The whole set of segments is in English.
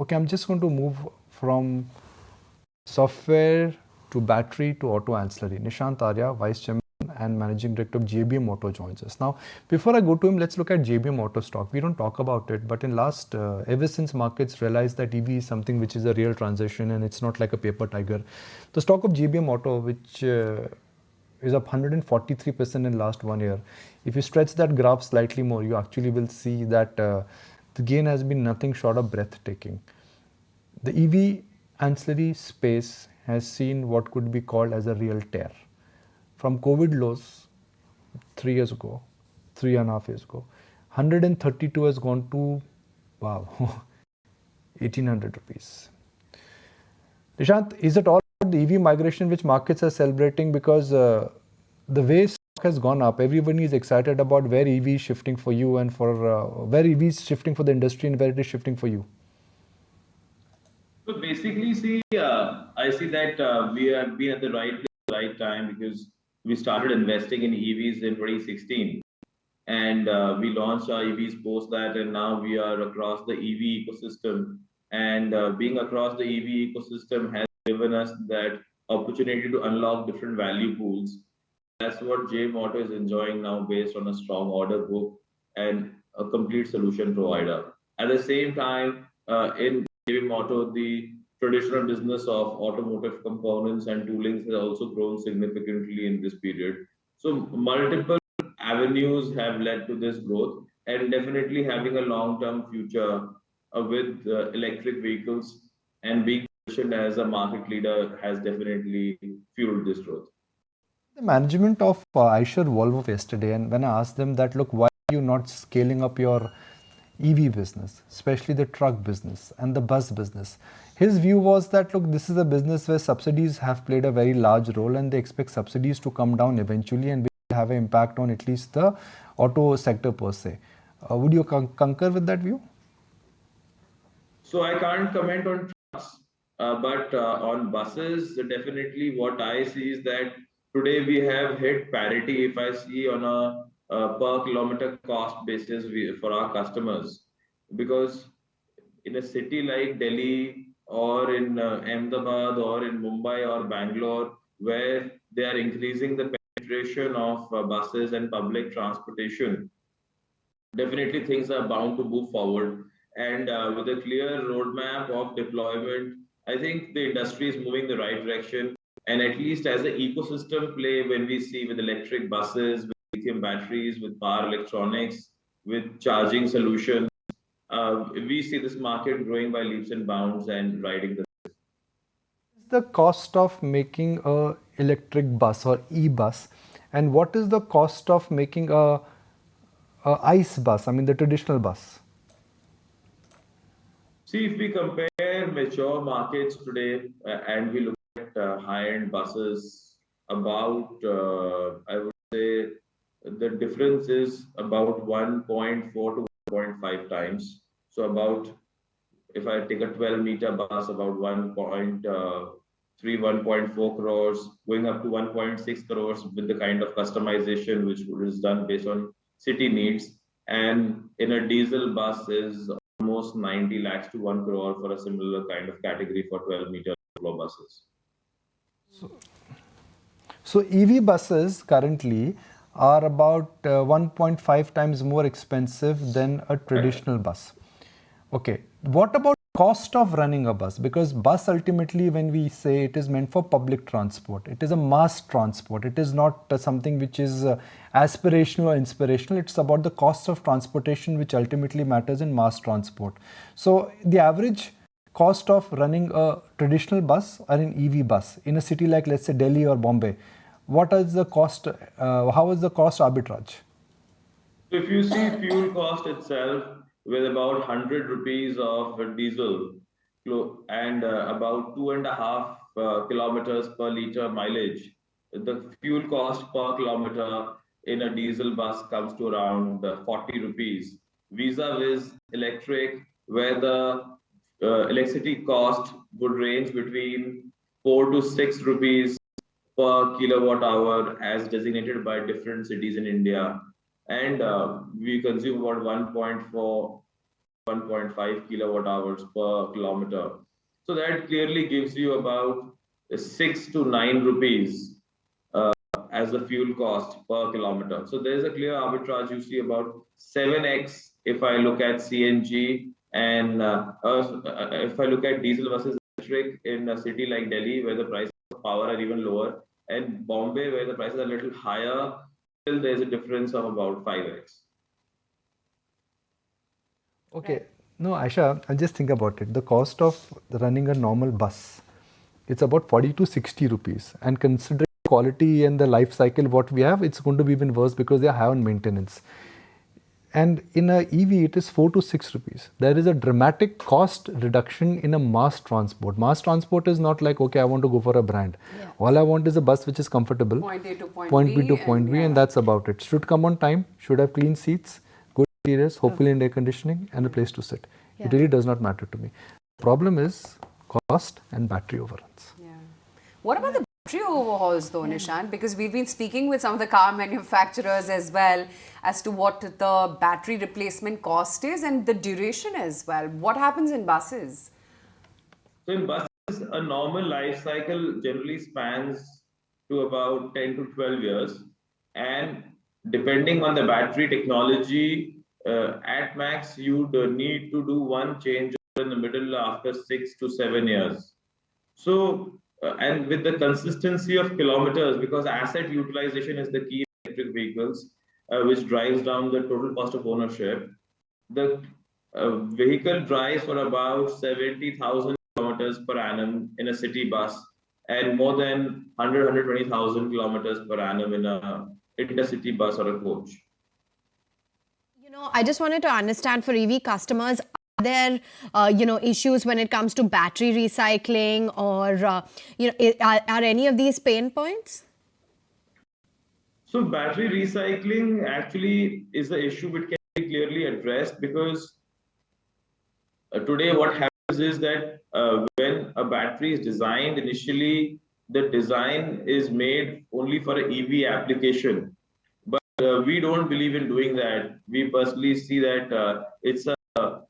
Okay, I'm just going to move from software to battery to auto ancillary. Nishant Arya, Vice Chairman and Managing Director of JBM Auto joins us. Now, before I go to him, let's look at JBM Auto stock. We don't talk about it, but in last, ever since markets realized that EV is something which is a real transition and it's not like a paper tiger, the stock of JBM Auto, which is up 143% in last 1 year. If you stretch that graph slightly more, you actually will see that the gain has been nothing short of breathtaking. The EV ancillary space has seen what could be called as a real tear. From COVID lows 3 years ago, 3.5 years ago, 132 has gone to, wow, 1800 rupees. Nishant, is it all about the EV migration which markets are celebrating? Because the way stock has gone up, everybody is excited about where EV is shifting for you and for where EV is shifting for the industry and where it is shifting for you. So basically, I see that we have been at the right time because we started investing in EVs in 2016, and we launched our EVs post that, and now we are across the EV ecosystem. And being across the EV ecosystem has given us that opportunity to unlock different value pools. That's what JM Auto is enjoying now, based on a strong order book and a complete solution provider. At the same time, in JBM Auto, the traditional business of automotive components and toolings has also grown significantly in this period. So multiple avenues have led to this growth, and definitely having a long-term future with electric vehicles and being positioned as a market leader has definitely fueled this growth. The management of Eicher Volvo yesterday, and when I asked them that, look, why are you not scaling up your EV business, especially the truck business and the bus business? His view was that, look, this is a business where subsidies have played a very large role and they expect subsidies to come down eventually and will have an impact on at least the auto sector per se. Would you concur with that view? So I can't comment on trucks, but on buses, definitely what I see is that today we have hit parity. If I see on a, per kilometer cost basis for our customers, because in a city like Delhi or in Ahmedabad or in Mumbai or Bangalore, where they are increasing the penetration of buses and public transportation, definitely things are bound to move forward. And with a clear roadmap of deployment, I think the industry is moving the right direction. And at least as an ecosystem play, when we see with electric buses, with lithium batteries, with power electronics, with charging solutions, we see this market growing by leaps and bounds and riding the. The cost of making a electric bus or e-bus, and what is the cost of making a ICE bus, I mean the traditional bus? See, if we compare mature markets today and we look at high-end buses, I would say the difference is about 1.4 to 1.5 times. So about, if I take a 12-meter bus, about 1.3, 1.4 crores, going up to 1.6 crores with the kind of customization which is done based on city needs. And in a diesel bus is almost 90 lakhs to 1 crore for a similar kind of category for 12-meter buses. So EV buses currently are about 1.5 times more expensive than a traditional bus. Okay, what about cost of running a bus? Because bus ultimately, when we say, it is meant for public transport, it is a mass transport. It is not something which is aspirational or inspirational. It's about the cost of transportation, which ultimately matters in mass transport. So the average cost of running a traditional bus or an EV bus in a city like, let's say, Delhi or Bombay, what is the cost? How is the cost arbitrage? If you see fuel cost itself, with about 100 rupees of diesel and about 2.5 kilometers per liter mileage, the fuel cost per kilometer in a diesel bus comes to around 40 rupees. Vis-a-vis electric, where the electricity cost would range between 4 to 6 rupees per kilowatt hour as designated by different cities in India. And we consume about 1.4 1.5 kilowatt hours per kilometer. So that clearly gives you about 6 to 9 rupees as the fuel cost per kilometer. So there's a clear arbitrage you see about 7x if I look at CNG and if I look at diesel versus electric in a city like Delhi where the prices of power are even lower and Bombay where the prices are a little higher, still there's a difference of about 5x. Okay. Right. No, Aisha, I'll just think about it. The cost of running a normal bus, it's about 40 to 60 rupees. And considering quality and the life cycle what we have, it's going to be even worse because they are high on maintenance. And in a EV, it is 4 to 6 rupees. There is a dramatic cost reduction in a mass transport. Mass transport is not like, okay, I want to go for a brand. Yeah. All I want is a bus which is comfortable. Point A to point Point B B to point B, and yeah. that's about it. Should come on time, should have clean seats, good interiors, hopefully in air conditioning, and a place to sit. Yeah. It really does not matter to me. Problem is cost and battery overruns. Yeah. What about the battery overhauls though, Nishant? Because we've been speaking with some of the car manufacturers as well as to what the battery replacement cost is and the duration as well. What happens in buses? So in buses, a normal life cycle generally spans to about 10 to 12 years. And depending on the battery technology, at max, you'd need to do one change in the middle after 6 to 7 years. So, and with the consistency of kilometers, because asset utilization is the key in electric vehicles, which drives down the total cost of ownership, the vehicle drives for about 70,000 kilometers per annum in a city bus and more than 120,000 kilometers per annum in a intercity bus or a coach. I just wanted to understand for EV customers, are there, issues when it comes to battery recycling or, are any of these pain points? So battery recycling actually is the issue which can be clearly addressed because today what happens is that when a battery is designed initially, the design is made only for an EV application. But we don't believe in doing that. We personally see that it's a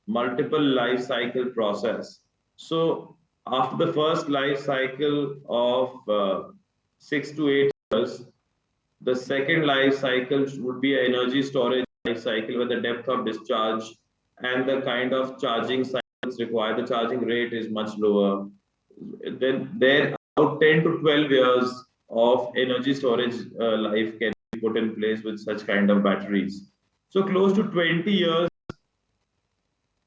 multiple life cycle process. So after the first life cycle of 6 to 8 years, the second life cycle would be an energy storage life cycle where the depth of discharge and the kind of charging cycles required, the charging rate is much lower. Then there about 10 to 12 years of energy storage life can be put in place with such kind of batteries. So close to 20 years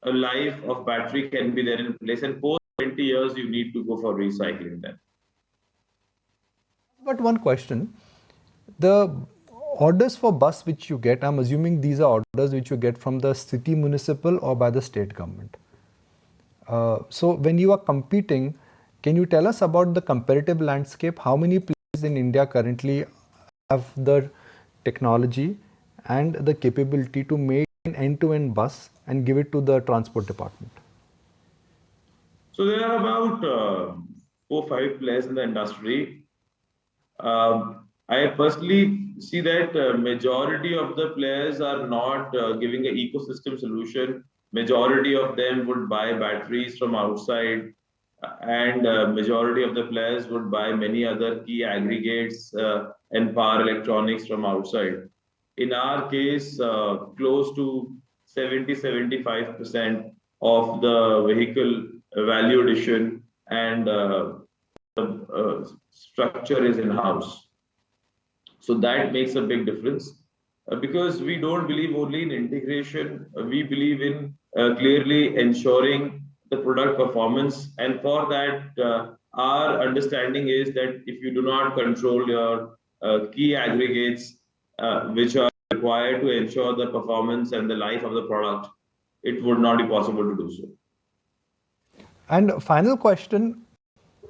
a life of battery can be there in place and post 20 years you need to go for recycling them. But one question, the orders for bus which you get, I'm assuming these are orders which you get from the city municipal or by the state government. So when you are competing, can you tell us about the competitive landscape? How many players in India currently have the technology and the capability to make an end-to-end bus and give it to the transport department? So there are about 4 or 5 players in the industry. I personally see that majority of the players are not giving an ecosystem solution. Majority of them would buy batteries from outside, and majority of the players would buy many other key aggregates and power electronics from outside. In our case, close to 70-75% of the vehicle value addition and structure is in-house. So that makes a big difference because we don't believe only in integration. We believe in clearly ensuring the product performance. And for that, our understanding is that if you do not control your key aggregates, which are required to ensure the performance and the life of the product, it would not be possible to do so. And final question,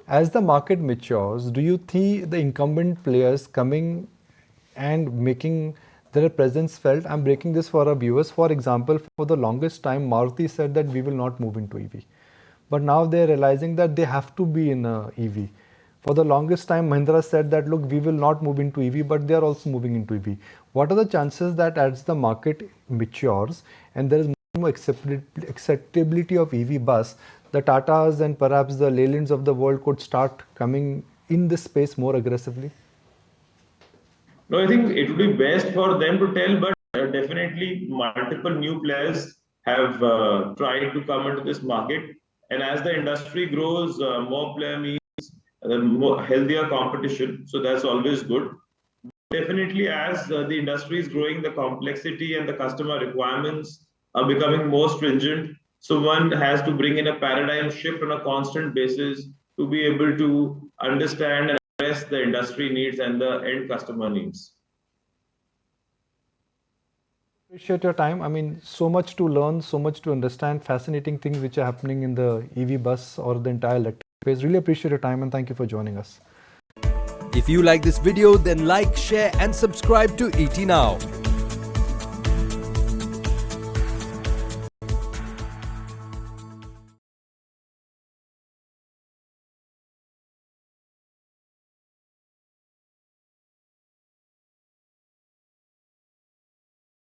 as the market matures, do you see the incumbent players coming and making their presence felt? I'm breaking this for our viewers. For example, for the longest time, Maruti said that we will not move into EV. But now they're realizing that they have to be in a EV. For the longest time, Mahindra said that, look, we will not move into EV, but they are also moving into EV. What are the chances that as the market matures and there is more acceptability of EV bus, the Tatas and perhaps the Leylands of the world could start coming in this space more aggressively? No, I think it would be best for them to tell, but definitely multiple new players have tried to come into this market. And as the industry grows, more player means more healthier competition. So that's always good. Definitely, as the industry is growing, the complexity and the customer requirements are becoming more stringent. So one has to bring in a paradigm shift on a constant basis to be able to understand and address the industry needs and the end customer needs. Appreciate your time. I mean, so much to learn, so much to understand, fascinating things which are happening in the EV bus or the entire electric space. Really appreciate your time and thank you for joining us. If you like this video, then like, share and subscribe to ET Now.